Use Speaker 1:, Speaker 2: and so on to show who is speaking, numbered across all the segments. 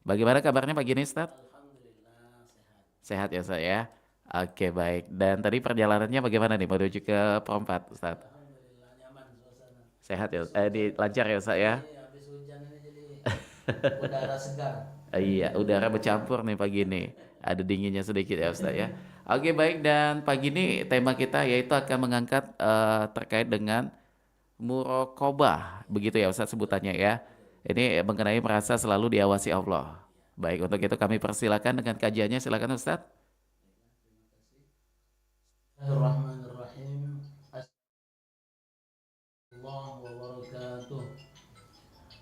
Speaker 1: Bagaimana kabarnya pagi ini, Ustaz?
Speaker 2: Alhamdulillah sehat.
Speaker 1: Sehat ya, Ustaz ya? Oke, baik. Dan tadi perjalanannya bagaimana nih menuju ke Perompat, Ustaz?
Speaker 2: Alhamdulillah nyaman suasana.
Speaker 1: Sehat ya,
Speaker 2: Habis hujan.
Speaker 1: lancar ya, Ustaz ya?
Speaker 2: Iya, habis hujan ini jadi udara segar.
Speaker 1: Iya, udara bercampur nih pagi ini. Ada dinginnya sedikit ya, Ustaz ya. Oke, baik. Dan pagi ini tema kita yaitu akan mengangkat terkait dengan murokobah. Begitu ya, Ustaz sebutannya ya. Ini mengenai merasa selalu diawasi Allah. Baik, untuk itu kami persilakan dengan kajiannya. Silakan, Ustaz.
Speaker 2: Bismillahirrahmanirrahim. Assalamualaikum warahmatullahi wabarakatuh.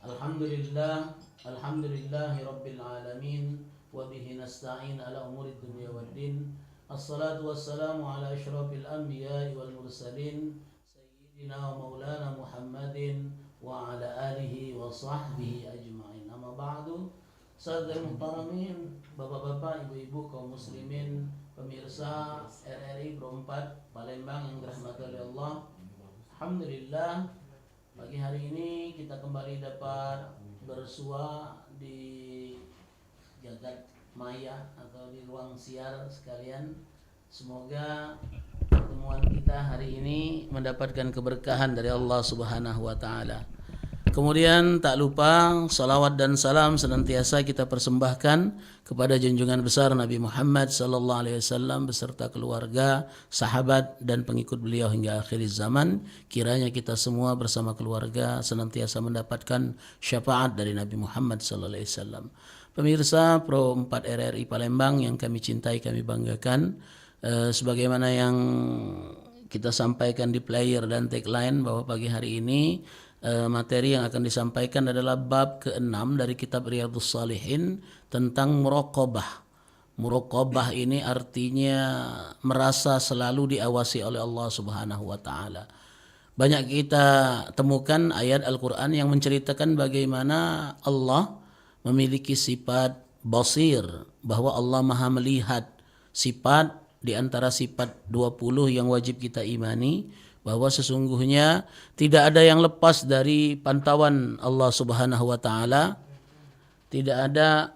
Speaker 2: Alhamdulillah, alhamdulillahi rabbil alamin, wa bihi nasta'in ala umuri dunya waddin. Assalatu wassalamu ala asyrafil anbiya'i wal mursalin, sayyidina wa maulana Muhammadin wa ala alihi wa sahbihi ajma'in. Amma ba'du, saudara muhtaramin, bapak-bapak, ibu-ibu kaum muslimin, pemirsa RRI Pro 4 Palembang yang dirahmati oleh Allah. Alhamdulillah, pagi hari ini kita kembali dapat bersua di jagat maya atau di ruang siar sekalian. Semoga pertemuan kita hari ini mendapatkan keberkahan dari Allah Subhanahu wa taala. Kemudian tak lupa salawat dan salam senantiasa kita persembahkan kepada junjungan besar Nabi Muhammad sallallahu alaihi wasallam beserta keluarga, sahabat dan pengikut beliau hingga akhir zaman. Kiranya kita semua bersama keluarga senantiasa mendapatkan syafaat dari Nabi Muhammad sallallahu alaihi wasallam. Pemirsa Pro 4 RRI Palembang yang kami cintai, kami banggakan, sebagaimana yang kita sampaikan di player dan tagline bahwa pagi hari ini materi yang akan disampaikan adalah bab ke-6 dari kitab Riyadhus Shalihin tentang muraqabah. Muraqabah ini artinya merasa selalu diawasi oleh Allah Subhanahu wa taala. Banyak kita temukan ayat Al-Qur'an yang menceritakan bagaimana Allah memiliki sifat basir, bahwa Allah Maha melihat. Sifat di antara sifat 20 yang wajib kita imani, bahwa sesungguhnya tidak ada yang lepas dari pantauan Allah Subhanahu wa taala. Tidak ada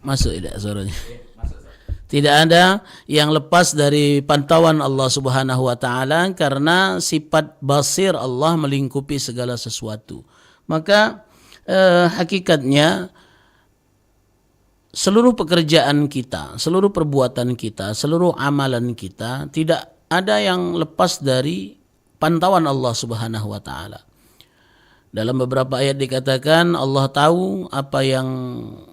Speaker 2: masuk tidak suaranya. Tidak ada yang lepas dari pantauan Allah Subhanahu wa taala karena sifat basir Allah melingkupi segala sesuatu. Maka hakikatnya seluruh pekerjaan kita, seluruh perbuatan kita, seluruh amalan kita tidak ada yang lepas dari pantauan Allah Subhanahu wa taala. Dalam beberapa ayat dikatakan Allah tahu apa yang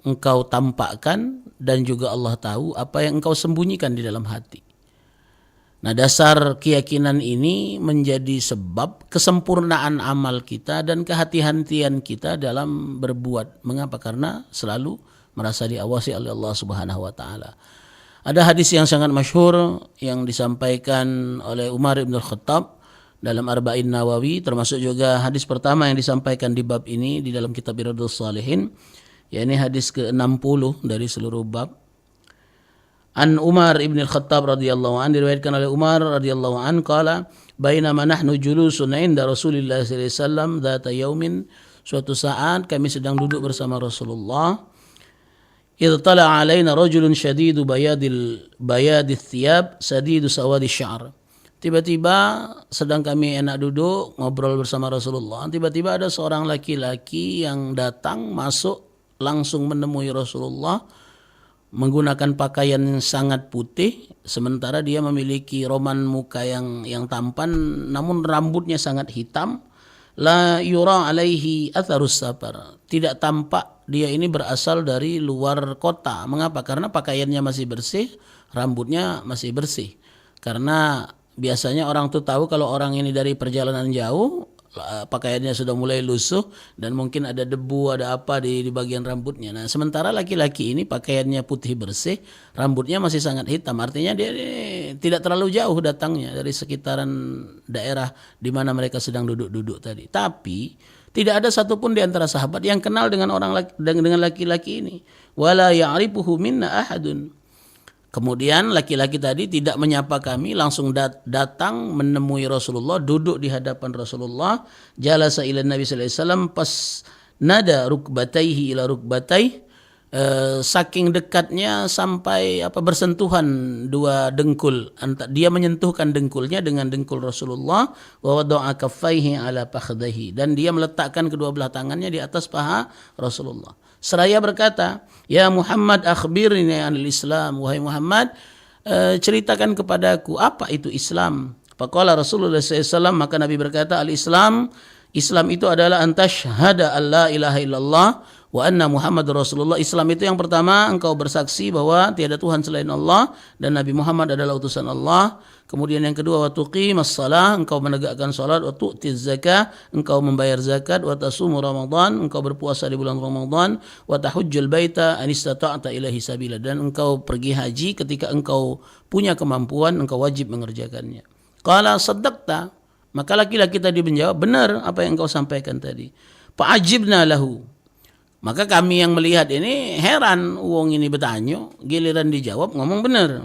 Speaker 2: engkau tampakkan dan juga Allah tahu apa yang engkau sembunyikan di dalam hati. Nah, dasar keyakinan ini menjadi sebab kesempurnaan amal kita dan kehati-hatian kita dalam berbuat. Mengapa? Karena selalu merasa diawasi oleh Allah Subhanahu wa taala. Ada hadis yang sangat masyhur yang disampaikan oleh Umar ibn Khattab dalam Arba'in Nawawi, termasuk juga hadis pertama yang disampaikan di bab ini di dalam kitab Riyadhus Shalihin, yakni hadis ke-60 dari seluruh bab. An Umar ibn Khattab radhiyallahu anhu, diriwayatkan oleh Umar radhiyallahu anhu qala bainama nahnu julusun 'inda Rasulillah sallallahu alaihi wasallam dzata yaumin, suatu saat kami sedang duduk bersama Rasulullah. إذ طلع علينا رجل شديد بياد الثياب سديد سواد الشعر. Tiba-tiba sedang kami enak duduk ngobrol bersama Rasulullah, tiba-tiba ada seorang laki-laki yang datang masuk langsung menemui Rasulullah menggunakan pakaian yang sangat putih, sementara dia memiliki roman muka yang tampan, namun rambutnya sangat hitam. La yura alaihi atharus safar, tidak tampak dia ini berasal dari luar kota. Mengapa? Karena pakaiannya masih bersih, rambutnya masih bersih. Karena biasanya orang tuh tahu kalau orang ini dari perjalanan jauh, pakaiannya sudah mulai lusuh dan mungkin ada debu, ada apa di bagian rambutnya. Nah, sementara laki-laki ini pakaiannya putih bersih, rambutnya masih sangat hitam. Artinya dia tidak terlalu jauh datangnya dari sekitaran daerah di mana mereka sedang duduk-duduk tadi. Tapi tidak ada satupun di antara sahabat yang kenal dengan dengan laki-laki ini. Wala ya'rifuhu minna ahadun. Kemudian laki-laki tadi tidak menyapa kami, langsung datang menemui Rasulullah, duduk di hadapan Rasulullah. Jalasa ila Nabi sallallahu alaihi wasallam pas nada rukbataihi ila rukbataihi. saking dekatnya sampai bersentuhan dua dengkul. Dia menyentuhkan dengkulnya dengan dengkul Rasulullah, wa wada'a kaffaihi ala fakhdhihi, dan dia meletakkan kedua belah tangannya di atas paha Rasulullah. Seraya berkata, "Ya Muhammad, akhbirni anil Islam." Wahai Muhammad, ceritakan kepadaku apa itu Islam. Faqala Rasulullah SAW, maka Nabi berkata, Islam itu adalah antashhada an la ilaha illallah wa anna Muhammad Rasulullah. Islam itu yang pertama, engkau bersaksi bahwa tiada Tuhan selain Allah dan Nabi Muhammad adalah utusan Allah. Kemudian yang kedua, wa tuqimas shalah, engkau menegakkan salat, wa tu'tiz zakah, engkau membayar zakat, wa tasumu Ramadan, engkau berpuasa di bulan Ramadan, wa tahujjul baita an istata'ta ilaihi sabila, dan engkau pergi haji ketika engkau punya kemampuan, engkau wajib mengerjakannya. Qala saddaqta, maka laki-laki tadi menjawab, benar apa yang engkau sampaikan tadi. Fa'ajibna lahu, maka kami yang melihat ini heran, wong ini bertanya, giliran dijawab ngomong benar.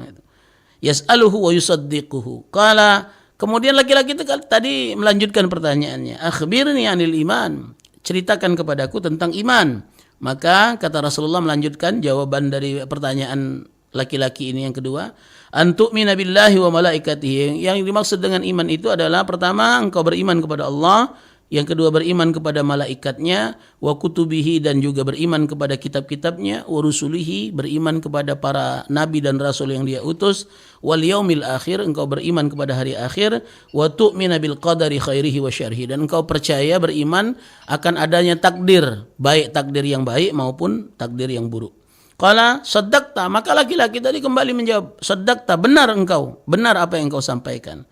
Speaker 2: Yas'aluhu wa yusaddiquhu. Qala, kemudian laki-laki itu tadi melanjutkan pertanyaannya, akhbirni anil iman, ceritakan kepadaku tentang iman. Maka kata Rasulullah melanjutkan jawaban dari pertanyaan laki-laki ini yang kedua, antu'mina billahi wa malaikatihi. Yang dimaksud dengan iman itu adalah pertama, engkau beriman kepada Allah, yang kedua beriman kepada malaikatnya, wa kutubihi, dan juga beriman kepada kitab-kitabnya, wa rusulihi, beriman kepada para nabi dan rasul yang dia utus, wal yaumil akhir, engkau beriman kepada hari akhir, wa tu'mina bil qadari khairihi wa syarrihi, dan engkau percaya beriman akan adanya takdir, baik takdir yang baik maupun takdir yang buruk. Qala saddaqta, maka laki-laki tadi kembali menjawab, saddaqta, benar engkau, benar apa yang engkau sampaikan.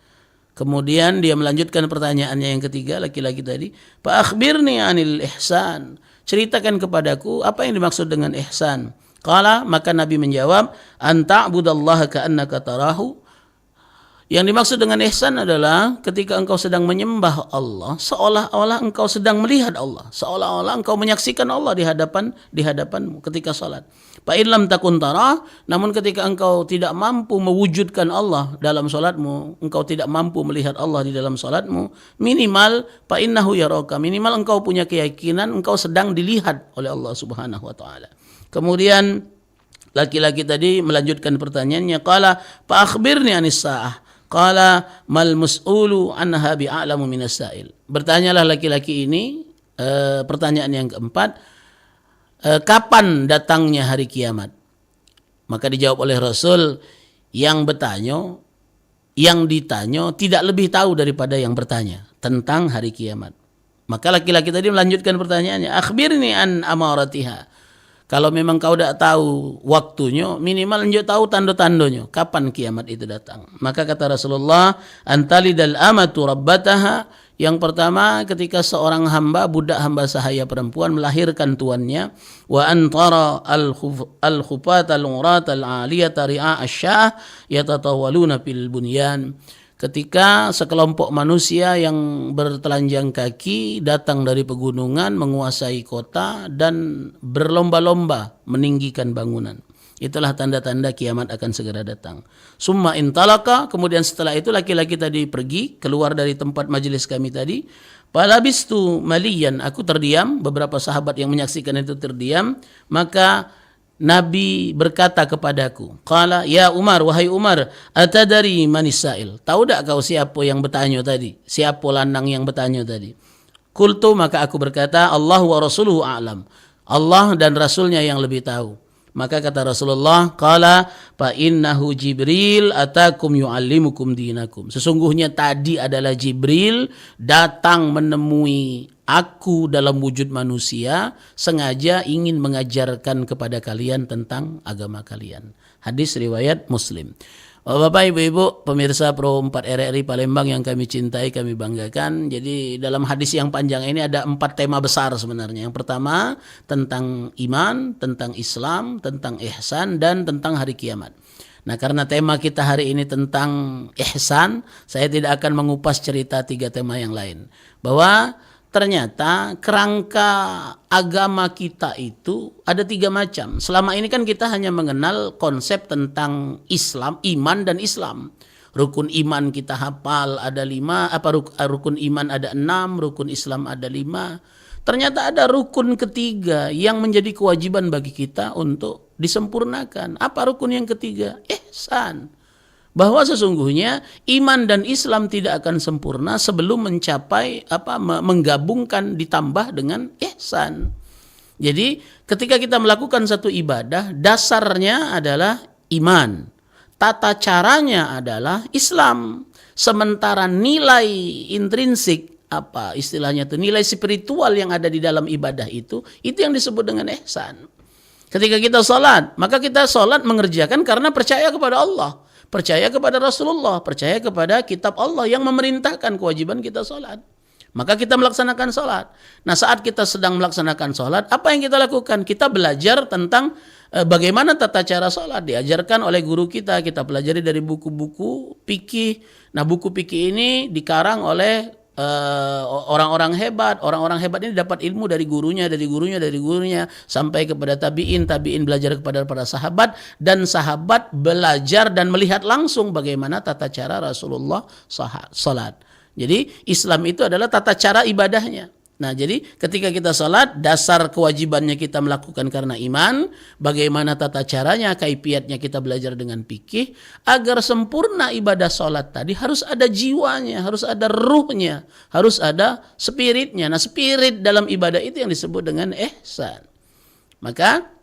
Speaker 2: Kemudian dia melanjutkan pertanyaannya yang ketiga, laki-laki tadi, fa akhbirni anil ihsan, ceritakan kepadaku apa yang dimaksud dengan ihsan. Qala, maka Nabi menjawab, anta'budallaha ka'annaka tarahu. Yang dimaksud dengan ihsan adalah ketika engkau sedang menyembah Allah, seolah-olah engkau sedang melihat Allah, seolah-olah engkau menyaksikan Allah di hadapanmu ketika salat. Fa in lam takun tarah, namun ketika engkau tidak mampu mewujudkan Allah dalam salatmu, engkau tidak mampu melihat Allah di dalam salatmu, minimal fa innahu yaraka, minimal engkau punya keyakinan engkau sedang dilihat oleh Allah Subhanahu wa taala. Kemudian laki-laki tadi melanjutkan pertanyaannya, qala fa akhbirni anis saah. Qala mal mas'ulu anha bi'alamu minas sa'il. Bertanyalah laki-laki ini pertanyaan yang keempat, kapan datangnya hari kiamat? Maka dijawab oleh Rasul, yang ditanya tidak lebih tahu daripada yang bertanya tentang hari kiamat. Maka laki-laki tadi melanjutkan pertanyaannya, akhbirni an amaratiha. Kalau memang kau tidak tahu waktunya, minimal engkau tahu tanda-tandanya, kapan kiamat itu datang. Maka kata Rasulullah, antalidal amatu rabbataha. Yang pertama, ketika seorang hamba, budak hamba sahaya perempuan melahirkan tuannya, wa antara al-khufat al-urat al-aliyata ri'a asy-syah yatatawaluna fil bunyan. Ketika sekelompok manusia yang bertelanjang kaki datang dari pegunungan, menguasai kota dan berlomba-lomba meninggikan bangunan. Itulah tanda-tanda kiamat akan segera datang. Summa intalaka, kemudian setelah itu laki-laki tadi pergi, keluar dari tempat majelis kami tadi. Falabistu maliyan, aku terdiam, beberapa sahabat yang menyaksikan itu terdiam, maka Nabi berkata kepadaku, qala ya Umar, wahai Umar, atadari manis sa'il, tahu tak kau siapa yang bertanya tadi, siapa lanang yang bertanya tadi? Qultu, maka aku berkata, Allah wa rasuluhu a'lam, Allah dan rasulnya yang lebih tahu. Maka kata Rasulullah, qala fa innahu Jibril atakum yu'allimukum dinakum, sesungguhnya tadi adalah Jibril datang menemui aku dalam wujud manusia, sengaja ingin mengajarkan kepada kalian tentang agama kalian. Hadis riwayat Muslim. Bapak, Ibu-ibu, pemirsa Pro 4 RRI Palembang yang kami cintai, kami banggakan. Jadi dalam hadis yang panjang ini ada 4 tema besar sebenarnya. Yang pertama tentang iman, tentang Islam, tentang ihsan, dan tentang hari kiamat. Nah, karena tema kita hari ini tentang ihsan, saya tidak akan mengupas cerita 3 tema yang lain. Bahwa ternyata kerangka agama kita itu ada 3 macam. Selama ini kan kita hanya mengenal konsep tentang Islam, iman dan Islam. Rukun iman kita hafal ada 5, rukun iman ada 6, rukun Islam ada 5. ternyata ada rukun ketiga yang menjadi kewajiban bagi kita untuk disempurnakan. Apa rukun yang ketiga? Ihsan. Bahwa sesungguhnya iman dan Islam tidak akan sempurna sebelum mencapai menggabungkan ditambah dengan ihsan. Jadi ketika kita melakukan satu ibadah, dasarnya adalah iman. Tata caranya adalah Islam. Sementara nilai intrinsik, apa istilahnya itu, nilai spiritual yang ada di dalam ibadah itu yang disebut dengan ihsan. Ketika kita sholat, maka kita sholat mengerjakan karena percaya kepada Allah, percaya kepada Rasulullah, percaya kepada kitab Allah yang memerintahkan kewajiban kita sholat. Maka kita melaksanakan sholat. Nah, saat kita sedang melaksanakan sholat, apa yang kita lakukan? Kita belajar tentang bagaimana tata cara sholat. Diajarkan oleh guru kita pelajari dari buku-buku fikih. Nah, buku fikih ini dikarang oleh orang-orang hebat. Orang-orang hebat ini dapat ilmu dari gurunya, sampai kepada tabi'in belajar kepada para sahabat, dan sahabat belajar dan melihat langsung bagaimana tata cara Rasulullah sholat. Jadi Islam itu adalah tata cara ibadahnya. Nah, jadi ketika kita sholat, dasar kewajibannya kita melakukan karena iman. Bagaimana tata caranya, kaifiatnya kita belajar dengan fikih. Agar sempurna ibadah sholat tadi harus ada jiwanya, harus ada ruhnya, harus ada spiritnya. Nah, spirit dalam ibadah itu yang disebut dengan ihsan. Maka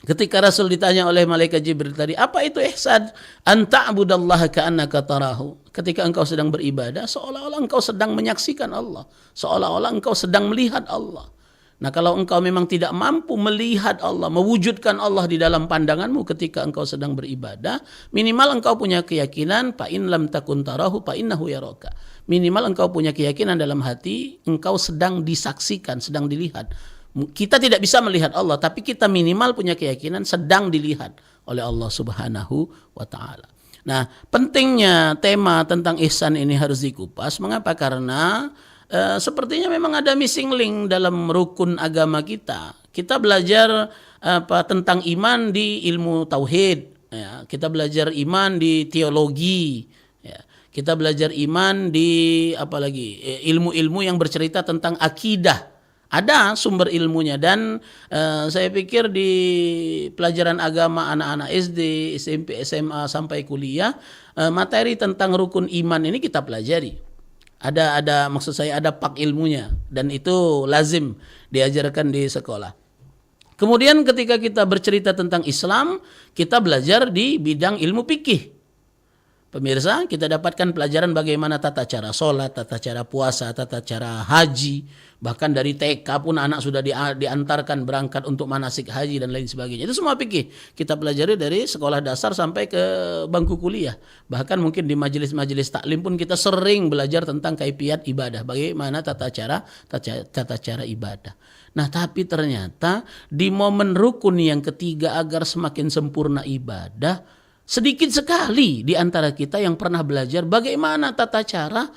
Speaker 2: ketika Rasul ditanya oleh malaikat Jibril tadi, apa itu ihsan? An ta'budallaha ka'annaka tarahu. Ketika engkau sedang beribadah, seolah-olah engkau sedang menyaksikan Allah, seolah-olah engkau sedang melihat Allah. Nah, kalau engkau memang tidak mampu melihat Allah, mewujudkan Allah di dalam pandanganmu ketika engkau sedang beribadah, minimal engkau punya keyakinan fa in lam takun tarahu fa innahu yaraka. Minimal engkau punya keyakinan dalam hati engkau sedang disaksikan, sedang dilihat. Kita tidak bisa melihat Allah, tapi kita minimal punya keyakinan sedang dilihat oleh Allah Subhanahu wa taala. Nah, pentingnya tema tentang ihsan ini harus dikupas. Mengapa? Karena sepertinya memang ada missing link dalam rukun agama kita. Kita belajar tentang iman di ilmu tauhid, ya. Kita belajar iman di teologi, ya. Kita belajar iman di ilmu-ilmu yang bercerita tentang akidah. Ada sumber ilmunya, dan saya pikir di pelajaran agama anak-anak SD, SMP, SMA sampai kuliah, materi tentang rukun iman ini kita pelajari. Ada maksud saya ada pak ilmunya, dan itu lazim diajarkan di sekolah. Kemudian ketika kita bercerita tentang Islam, kita belajar di bidang ilmu fikih. Pemirsa, kita dapatkan pelajaran bagaimana tata cara sholat, tata cara puasa, tata cara haji. Bahkan dari TK pun anak sudah diantarkan berangkat untuk manasik haji dan lain sebagainya. Itu semua fikih. Kita pelajari dari sekolah dasar sampai ke bangku kuliah. Bahkan mungkin di majelis-majelis taklim pun kita sering belajar tentang kaifiat ibadah. Bagaimana tata cara ibadah. Nah, tapi ternyata di momen rukun yang ketiga agar semakin sempurna ibadah, sedikit sekali di antara kita yang pernah belajar bagaimana tata cara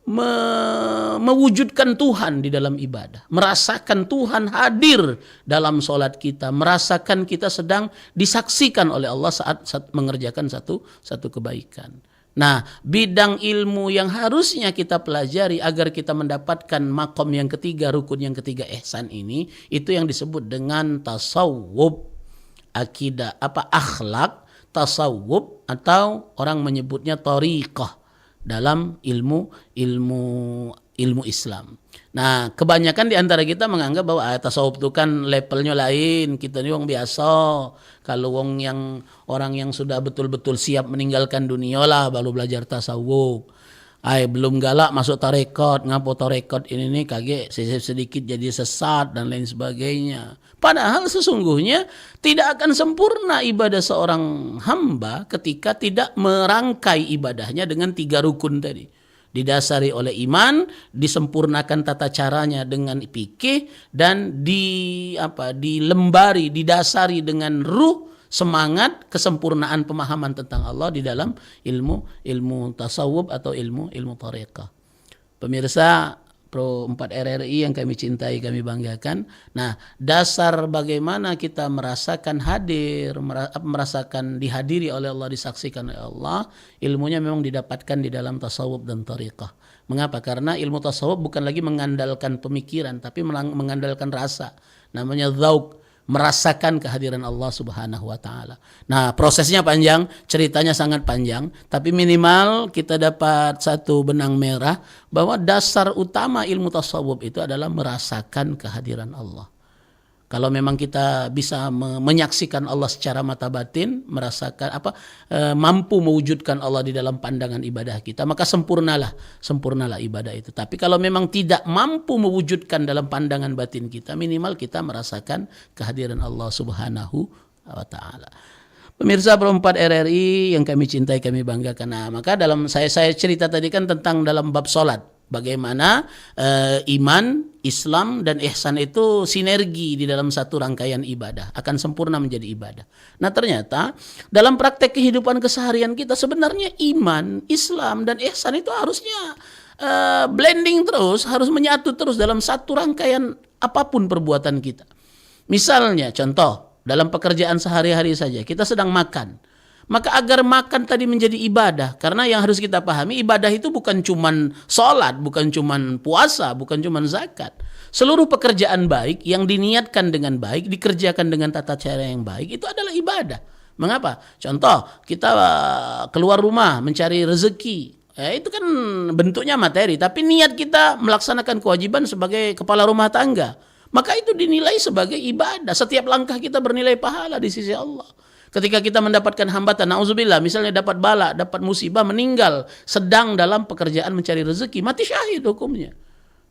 Speaker 2: mewujudkan Tuhan di dalam ibadah. Merasakan Tuhan hadir dalam sholat kita. Merasakan kita sedang disaksikan oleh Allah saat mengerjakan satu kebaikan. Nah, bidang ilmu yang harusnya kita pelajari agar kita mendapatkan makom yang ketiga, rukun yang ketiga ihsan ini, itu yang disebut dengan tasawuf, akidah, akhlak, tasawuf, atau orang menyebutnya thariqah dalam ilmu Islam. Nah, kebanyakan di antara kita menganggap bahwa tasawuf itu kan levelnya lain, kita ini wong biasa. Kalau orang yang sudah betul-betul siap meninggalkan dunia lah baru belajar tasawuf. Belum galak masuk tarekat, ngapo tarekat ini kaget sedikit jadi sesat dan lain sebagainya. Padahal sesungguhnya tidak akan sempurna ibadah seorang hamba ketika tidak merangkai ibadahnya dengan 3 rukun tadi. Didasari oleh iman, disempurnakan tata caranya dengan fikih, dan dilembari, didasari dengan ruh, semangat, kesempurnaan pemahaman tentang Allah di dalam ilmu tasawuf atau ilmu thariqah. Pemirsa Pro 4 RRI yang kami cintai, kami banggakan. Nah, dasar bagaimana kita merasakan hadir, merasakan dihadiri oleh Allah, disaksikan oleh Allah, ilmunya memang didapatkan di dalam tasawuf dan thariqah. Mengapa? Karena ilmu tasawuf bukan lagi mengandalkan pemikiran, tapi mengandalkan rasa. Namanya dzauq, merasakan kehadiran Allah Subhanahu wa taala. Nah, prosesnya panjang, ceritanya sangat panjang, tapi minimal kita dapat satu benang merah bahwa dasar utama ilmu tasawuf itu adalah merasakan kehadiran Allah. Kalau memang kita bisa menyaksikan Allah secara mata batin, merasakan mampu mewujudkan Allah di dalam pandangan ibadah kita, maka sempurnalah ibadah itu. Tapi kalau memang tidak mampu mewujudkan dalam pandangan batin kita, minimal kita merasakan kehadiran Allah Subhanahu wa taala. Pemirsa Perempat RRI yang kami cintai, kami banggakan. Nah, maka dalam saya cerita tadi kan tentang dalam bab salat. Bagaimana iman, Islam, dan ihsan itu sinergi di dalam satu rangkaian ibadah, akan sempurna menjadi ibadah. Nah, ternyata dalam praktek kehidupan keseharian kita sebenarnya iman, Islam, dan ihsan itu harusnya blending terus, harus menyatu terus dalam satu rangkaian apapun perbuatan kita. Misalnya, contoh, dalam pekerjaan sehari-hari saja, kita sedang makan. Maka agar makan tadi menjadi ibadah, karena yang harus kita pahami, ibadah itu bukan cuman sholat, bukan cuman puasa, bukan cuman zakat. Seluruh pekerjaan baik yang diniatkan dengan baik, dikerjakan dengan tata cara yang baik, itu adalah ibadah. Mengapa? Contoh, kita keluar rumah mencari rezeki. Itu kan bentuknya materi, tapi niat kita melaksanakan kewajiban sebagai kepala rumah tangga, maka itu dinilai sebagai ibadah. Setiap langkah kita bernilai pahala di sisi Allah. Ketika kita mendapatkan hambatan, na'udzubillah, misalnya dapat bala, dapat musibah, meninggal sedang dalam pekerjaan mencari rezeki, mati syahid hukumnya.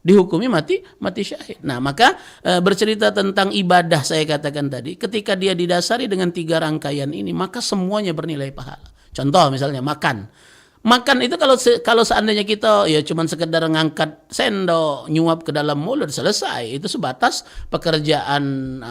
Speaker 2: Dihukumi mati syahid. Nah, maka bercerita tentang ibadah, saya katakan tadi, ketika dia didasari dengan 3 rangkaian ini, maka semuanya bernilai pahala. Contoh misalnya makan. Makan itu kalau seandainya kita ya cuman sekedar ngangkat sendok, nyuap ke dalam mulut, selesai. Itu sebatas pekerjaan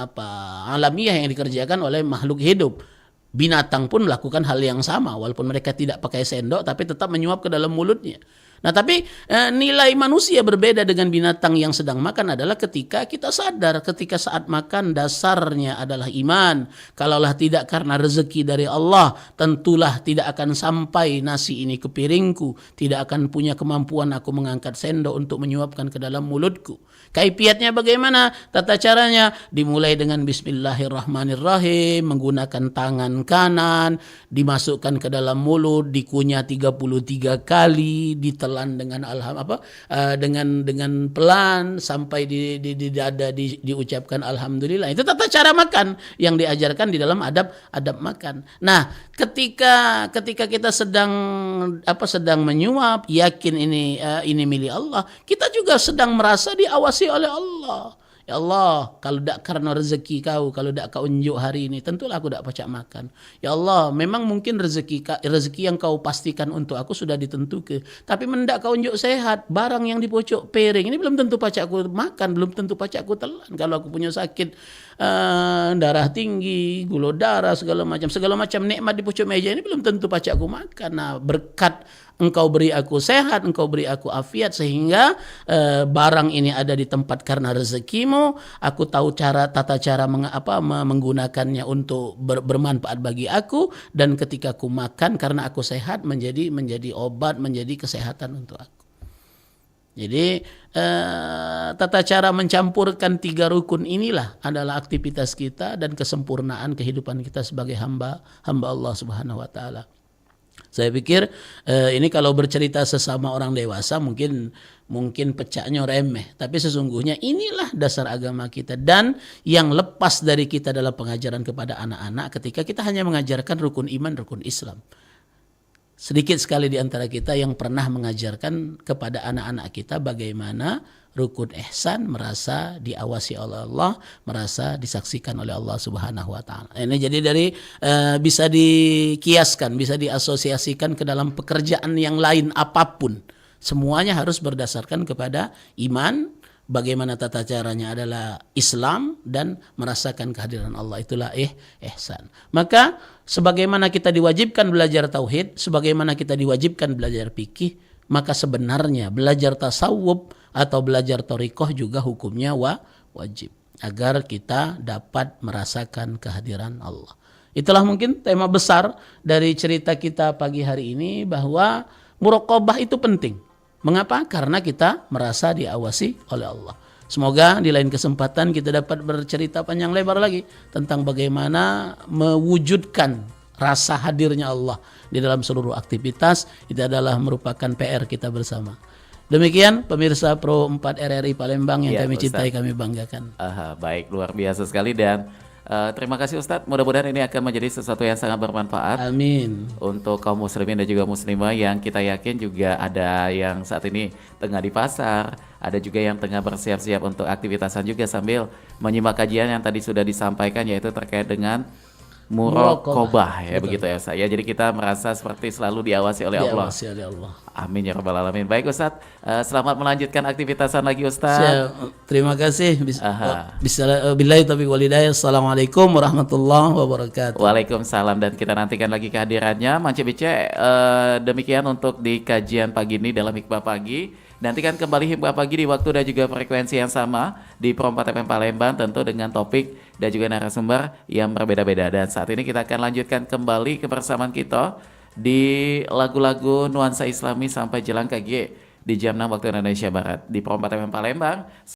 Speaker 2: alamiah yang dikerjakan oleh makhluk hidup. Binatang pun melakukan hal yang sama, walaupun mereka tidak pakai sendok, tapi tetap menyuap ke dalam mulutnya. Nah, tapi nilai manusia berbeda dengan binatang yang sedang makan adalah ketika kita sadar, ketika saat makan dasarnya adalah iman. Kalaulah tidak karena rezeki dari Allah, tentulah tidak akan sampai nasi ini ke piringku, tidak akan punya kemampuan aku mengangkat sendok untuk menyuapkan ke dalam mulutku. Kaifiatnya bagaimana? Tata caranya dimulai dengan bismillahirrahmanirrahim, menggunakan tangan kanan, dimasukkan ke dalam mulut, dikunyah 33 kali, ditelan dengan dengan pelan sampai di dada diucapkan alhamdulillah. Itu tata cara makan yang diajarkan di dalam adab makan. Nah, ketika kita sedang menyuap, yakin ini milik Allah, kita juga sedang merasa diawasi oleh Allah. Ya Allah, kalau tidak karena rezeki kau, kalau tidak kau unjuk hari ini, tentulah aku tidak pacak makan. Ya Allah, memang mungkin rezeki yang kau pastikan untuk aku sudah ditentukan, tapi mendak kau unjuk sehat, barang yang di pojok piring ini belum tentu pacak aku makan, belum tentu pacak aku telan. Kalau aku punya sakit darah tinggi, gula darah, segala macam nikmat di pojok meja ini belum tentu pacak aku makan. Nah, berkat Engkau beri aku sehat, Engkau beri aku afiat, sehingga barang ini ada di tempat karena rezekimu. Aku tahu tata cara menggunakannya untuk bermanfaat bagi aku, dan ketika aku makan karena aku sehat menjadi obat, menjadi kesehatan untuk aku. Jadi tata cara mencampurkan 3 rukun inilah adalah aktivitas kita dan kesempurnaan kehidupan kita sebagai hamba Allah Subhanahu wa taala. Saya pikir ini kalau bercerita sesama orang dewasa mungkin pecahnya remeh, tapi sesungguhnya inilah dasar agama kita, dan yang lepas dari kita dalam pengajaran kepada anak-anak ketika kita hanya mengajarkan rukun iman, rukun Islam. Sedikit sekali di antara kita yang pernah mengajarkan kepada anak-anak kita bagaimana rukun ihsan, merasa diawasi oleh Allah, merasa disaksikan oleh Allah Subhanahu wa taala. Ini jadi bisa dikiaskan, bisa diasosiasikan ke dalam pekerjaan yang lain apapun. Semuanya harus berdasarkan kepada iman, bagaimana tata caranya adalah Islam, dan merasakan kehadiran Allah, itulah ihsan. Maka sebagaimana kita diwajibkan belajar tauhid, sebagaimana kita diwajibkan belajar fikih, maka sebenarnya belajar tasawuf atau belajar thariqah juga hukumnya wajib, agar kita dapat merasakan kehadiran Allah. Itulah mungkin tema besar dari cerita kita pagi hari ini, bahwa muraqabah itu penting. Mengapa? Karena kita merasa diawasi oleh Allah. Semoga di lain kesempatan kita dapat bercerita panjang lebar lagi tentang bagaimana mewujudkan rasa hadirnya Allah di dalam seluruh aktivitas. Itu adalah merupakan PR kita bersama. Demikian pemirsa Pro 4 RRI Palembang yang
Speaker 1: Iya,
Speaker 2: kami
Speaker 1: Ustaz.
Speaker 2: cintai, kami banggakan.
Speaker 1: Aha, baik, luar biasa sekali dan terima kasih Ustadz. Mudah-mudahan ini akan menjadi sesuatu yang sangat bermanfaat
Speaker 2: Amin.
Speaker 1: untuk kaum muslimin dan juga muslimah yang kita yakin juga ada yang saat ini tengah di pasar, ada juga yang tengah bersiap-siap untuk aktivitasan juga sambil menyimak kajian yang tadi sudah disampaikan yaitu terkait dengan muraqabah ya,
Speaker 2: Betul.
Speaker 1: begitu ya Ustaz. Ya, jadi kita merasa seperti selalu diawasi oleh Allah.
Speaker 2: Diawasi oleh Allah.
Speaker 1: Amin ya rabbal alamin. Baik Ustadz, selamat melanjutkan aktivitasan lagi Ustadz.
Speaker 2: Terima kasih.
Speaker 1: Aha.
Speaker 2: Billahi taufiq wal hidayah. Assalamualaikum warahmatullahi wabarakatuh.
Speaker 1: Waalaikumsalam dan kita nantikan lagi kehadirannya Mance Bice. Demikian untuk di kajian pagi ini dalam Hikmah Pagi. Nantikan kembali Hikmah Pagi di waktu dan juga frekuensi yang sama di Pro 4 FM Palembang, tentu dengan topik dan juga narasumber yang berbeda-beda. Dan saat ini kita akan lanjutkan kembali kebersamaan kita di lagu-lagu nuansa Islami sampai jelang KG di jam 6 waktu Indonesia Barat di Pro 4 FM Palembang.